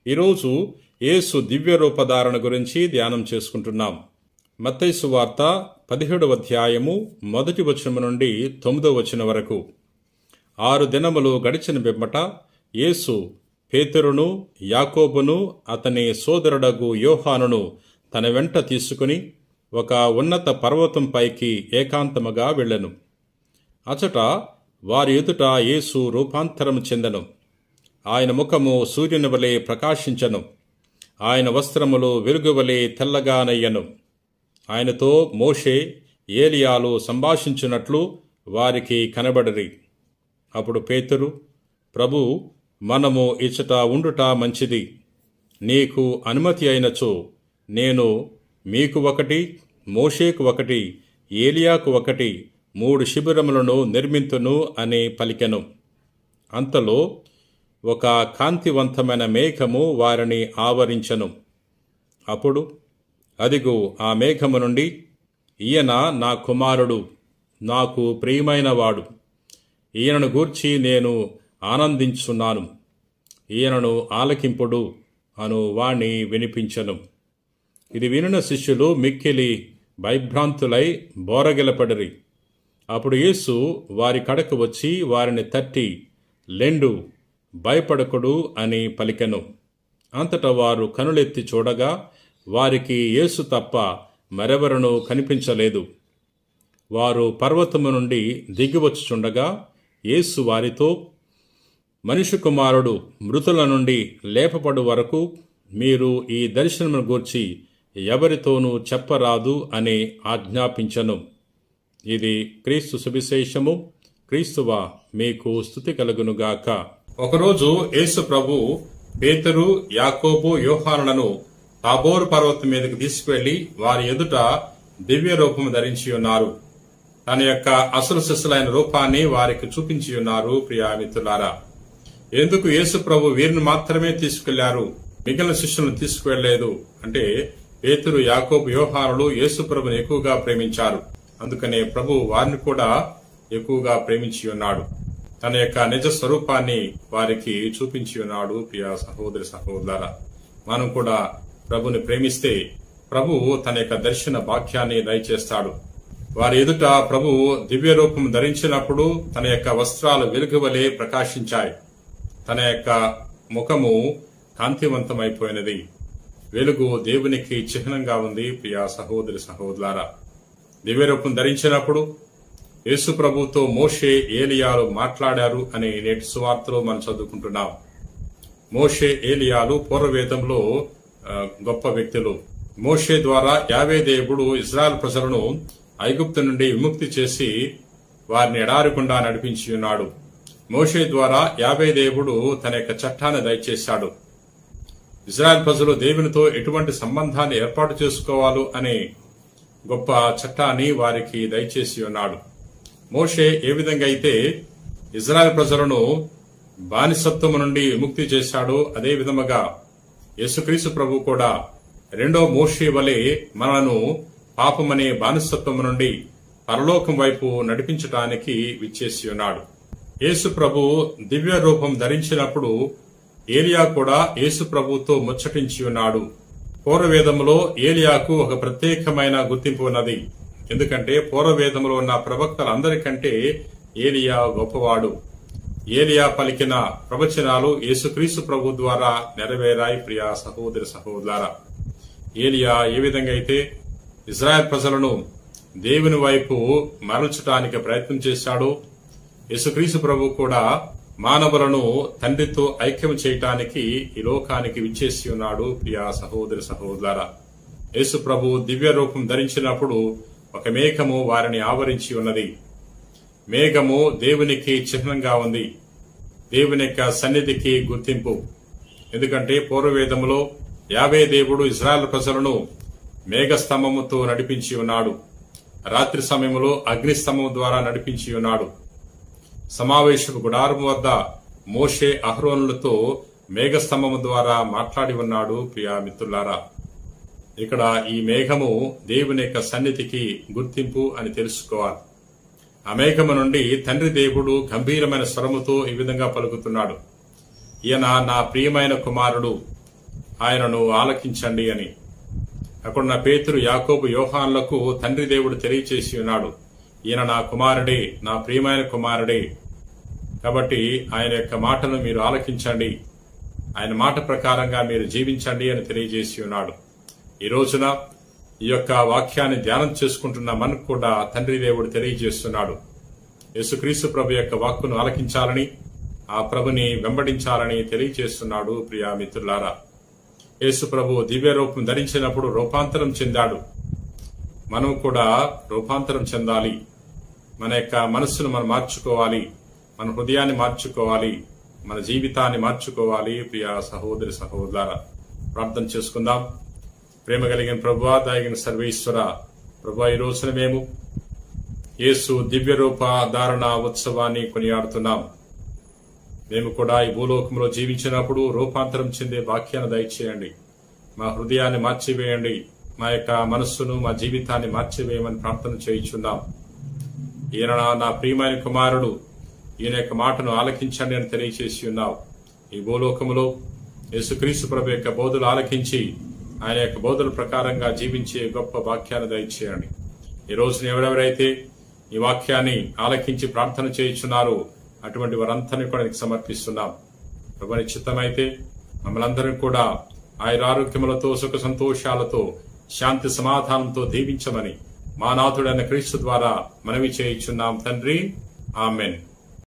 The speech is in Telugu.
ఈరోజు యేసు దివ్య రూపధారణ గురించి ధ్యానం చేసుకుంటున్నాం. మత్తయి సువార్త 17వ అధ్యాయము 1వ వచనం నుండి 9వ వచనం వరకు. 6 దినములు గడిచిన పిమ్మట యేసు పేతురును, యాకోబును, అతని సోదరుడగు యోహానును తన వెంట తీసుకుని ఒక ఉన్నత పర్వతం పైకి ఏకాంతముగా వెళ్ళెను. అచట వారి ఎదుట యేసు రూపాంతరము చెందెను. ఆయన ముఖము సూర్యుని వలె ప్రకాశించెను. ఆయన వస్త్రములు వెలుగువలె తెల్లగానయ్యను. ఆయనతో మోషే, ఏలియాలు సంభాషించున్నట్లు వారికి కనబడిరి. అప్పుడు పేతురు, ప్రభు, మనము ఇచ్చట ఉండుట మంచిది. నీకు అనుమతి అయినచో నేను మీకు ఒకటి, మోషేకు ఒకటి, ఏలియాకు ఒకటి 3 శిబిరములను నిర్మింతును అని పలికెను. అంతలో ఒక కాంతివంతమైన మేఘము వారిని ఆవరించెను. అప్పుడు అదిగో, ఆ మేఘము నుండి, ఈయన నా కుమారుడు, నాకు ప్రియమైనవాడు, ఈయనను గూర్చి నేను ఆనందించున్నాను, ఈయనను ఆలకింపుడు అను వాణి వినిపించెను. ఇది వినిన శిష్యులు మిక్కిలి భయభ్రాంతులై బోరగిలపడిరి. అప్పుడు యేసు వారి కడకు వచ్చి వారిని తట్టి, లెండు, భయపడకుడు అని పలికెను. అంతటా వారు కనులెత్తి చూడగా వారికి యేసు తప్ప మరెవరనూ కనిపించలేదు. వారు పర్వతము నుండి దిగివచ్చుచుండగా యేసు వారితో, మనుష్య కుమారుడు మృతుల నుండి లేపబడు వరకు మీరు ఈ దర్శనమును గూర్చి ఎవరితోనూ చెప్పరాదు అని ఆజ్ఞాపించెను. ఇది క్రీస్తు సువిశేషము. క్రీస్తువా, మీకు స్తుతి కలుగునుగాక. ఒకరోజు యేసు ప్రభు పేతురు, యాకోబు, యోహానులను తాబోరు పర్వతం మీదకి తీసుకువెళ్లి వారి ఎదుట దివ్య రూపము ధరించి ఉన్నారు. తన యొక్క అసలు శిష్యులైన రూపాన్ని వారికి చూపించి ఉన్నారు. ప్రియా మిత్రులారా, ఎందుకు యేసు ప్రభు వీరిని మాత్రమే తీసుకెళ్లారు, మిగిలిన శిష్యులను తీసుకువెళ్లలేదు అంటే, పేతురు, యాకోబు, యోహానులు యేసు ప్రభుని ఎక్కువగా ప్రేమించారు. అందుకనే ప్రభు వారిని కూడా ఎక్కువగా ప్రేమించి ఉన్నాడు. తన యొక్క నిజ స్వరూపాన్ని వారికి చూపించి ఉన్నాడు. ప్రియ సహోదరి సహోదరులారా, మనం కూడా ప్రభుని ప్రేమిస్తే ప్రభువు తన యొక్క దర్శన భాగ్యాన్ని దయచేస్తాడు. వారి ఎదుట ప్రభువు దివ్య రూపం ధరించినప్పుడు తన యొక్క వస్త్రాలు వెలుగువలే ప్రకాశించాయి. తన యొక్క ముఖము కాంతివంతమైపోయినది. వెలుగు దేవునికి చిహ్నంగా ఉంది. ప్రియ సహోదరి సహోదరులారా, దివ్య రూపం ధరించినప్పుడు యేసు ప్రభుతో మోషే, ఏలియాలు మాట్లాడారు అని నేటి సువార్తలో మనం చదువుకుంటున్నాం. మోషే, ఏలియాలు పూర్వవేదంలో గొప్ప వ్యక్తులు. మోషే ద్వారా యావే దేవుడు ఇజ్రాయెల్ ప్రజలను ఐగుప్తు నుండి విముక్తి చేసి వారిని ఎడారి గుండా నడిపించి ఉన్నాడు. మోషే ద్వారా యావే దేవుడు తన యొక్క చట్టాన్ని దయచేశాడు. ఇజ్రాయెల్ ప్రజలు దేవునితో ఎటువంటి సంబంధాన్ని ఏర్పాటు చేసుకోవాలో అనే గొప్ప చట్టాన్ని వారికి దయచేసి ఉన్నాడు. మోషే ఏ విధంగా అయితే ఇజ్రాయెల్ ప్రజలను బానిసత్వము నుండి విముక్తి చేశాడో, అదే విధముగా యేసుక్రీస్తు ప్రభు కూడా రెండో మోషే వలె మనలను పాపమనే బానిసత్వము నుండి పరలోకం వైపు నడిపించటానికి విచ్చేసి ఉన్నాడు. యేసు ప్రభు దివ్య రూపం ధరించినప్పుడు ఏలియా కూడా యేసు ప్రభుతో ముచ్చటించి ఉన్నాడు. పూర్వవేదములో ఏలియాకు ఒక ప్రత్యేకమైన గుర్తింపు ఉన్నది. ఎందుకంటే పూర్వవేదములో ఉన్న ప్రవక్తలందరికంటే ఏలియా గొప్పవాడు. ఏలియా పలికిన ప్రవచనాలు యేసుక్రీస్తు ప్రభు ద్వారా నెరవేరాయి. ప్రియా సహోదరి సహోదరులారా, ఏలియా ఏ విధంగా అయితే ఇజ్రాయెల్ ప్రజలను దేవుని వైపు మరల్చడానికి ప్రయత్నం చేశాడో, యేసుక్రీస్తు ప్రభు కూడా మానవులను తండ్రితో ఐక్యం చేయటానికి ఈ లోకానికి విచ్చేసి ఉన్నాడు. ప్రియా సహోదరి సహోదరులారా, యేసు ప్రభు దివ్య రూపం ధరించినప్పుడు ఒక మేఘము వారిని ఆవరించి ఉన్నది. మేఘము దేవునికి చిహ్నంగా ఉంది, దేవుని యొక్క సన్నిధికి గుర్తింపు. ఎందుకంటే పూర్వవేదములో యావే దేవుడు ఇజ్రాయెల్ ప్రజలను మేఘస్తంభముతో నడిపించి ఉన్నాడు. రాత్రి సమయంలో అగ్నిస్తంభం ద్వారా నడిపించి ఉన్నాడు. సమావేశపు గుడారం వద్ద మోషే, అహరోనులతో మేఘస్తంభము ద్వారా మాట్లాడి ఉన్నాడు. ప్రియా మిత్రులారా, ఇక్కడ ఈ మేఘము దేవుని యొక్క సన్నిధికి గుర్తింపు అని తెలుసుకోవాలి. ఆ మేఘము నుండి తండ్రి దేవుడు గంభీరమైన స్వరముతో ఈ విధంగా పలుకుతున్నాడు, ఈయన నా ప్రియమైన కుమారుడు, ఆయనను ఆలకించండి అని. అక్కడున్న పేతురు, యాకోబు, యోహాన్లకు తండ్రి దేవుడు తెలియచేసి ఉన్నాడు, ఈయన నా కుమారుడే, నా ప్రియమైన కుమారుడే, కాబట్టి ఆయన యొక్క మాటను మీరు ఆలకించండి, ఆయన మాట ప్రకారంగా మీరు జీవించండి అని తెలియజేసి ఉన్నాడు. ఈ రోజున ఈ యొక్క వాక్యాన్ని ధ్యానం చేసుకుంటున్న మనకు కూడా తండ్రి దేవుడు తెలియజేస్తున్నాడు, యేసుక్రీస్తు ప్రభు యొక్క వాక్కును ఆలకించాలని, ఆ ప్రభుని వెంబడించాలని తెలియజేస్తున్నాడు. ప్రియా మిత్రులారా, యేసు ప్రభు దివ్య రూపం ధరించినప్పుడు రూపాంతరం చెందాడు. మనం కూడా రూపాంతరం చెందాలి. మన యొక్క మనస్సును మనం మార్చుకోవాలి, మన హృదయాన్ని మార్చుకోవాలి, మన జీవితాన్ని మార్చుకోవాలి. ప్రియా సహోదరి సహోదరులారా, ప్రార్థన చేసుకుందాం. ప్రేమ కలిగిన ప్రభువా, దయగిన సర్వేశ్వర ప్రభువా, ఈ రోజున మేము యేసు దివ్య రూప ధారణ ఉత్సవాన్ని కొనియాడుతున్నాం. మేము కూడా ఈ భూలోకంలో జీవించినప్పుడు రూపాంతరం చెందే వాక్యాన్ని దయచేయండి. మా హృదయాన్ని మార్చివేయండి, మా యొక్క మనస్సును, మా జీవితాన్ని మార్చివేయమని ప్రార్థన చేయించున్నాం. ఈయన నా ప్రియమైన కుమారుడు, ఈయన యొక్క మాటను ఆలకించండి అని తెలియచేసి ఉన్నావు. ఈ భూలోకములో యేసుక్రీస్తు ప్రభు యొక్క బోధలు ఆలకించి ఆయన యొక్క బోధల ప్రకారంగా జీవించే గొప్ప వాక్యాన్ని దయచేయండి. ఈ రోజున ఎవరెవరైతే ఈ వాక్యాన్ని ఆలకించి ప్రార్థన చేయించున్నారో అటువంటి వారందరినీ కూడా నీకు సమర్పిస్తున్నాం. ప్రభు నిశ్చితమైతే మమ్మల్ని అందరినీ కూడా ఆయురారోగ్యములతో, సుఖ సంతోషాలతో, శాంతి సమాధానంతో దీవించమని మా నాథుడైన క్రీస్తు ద్వారా మనవి చేయించున్నాం తండ్రి. ఆమెన్.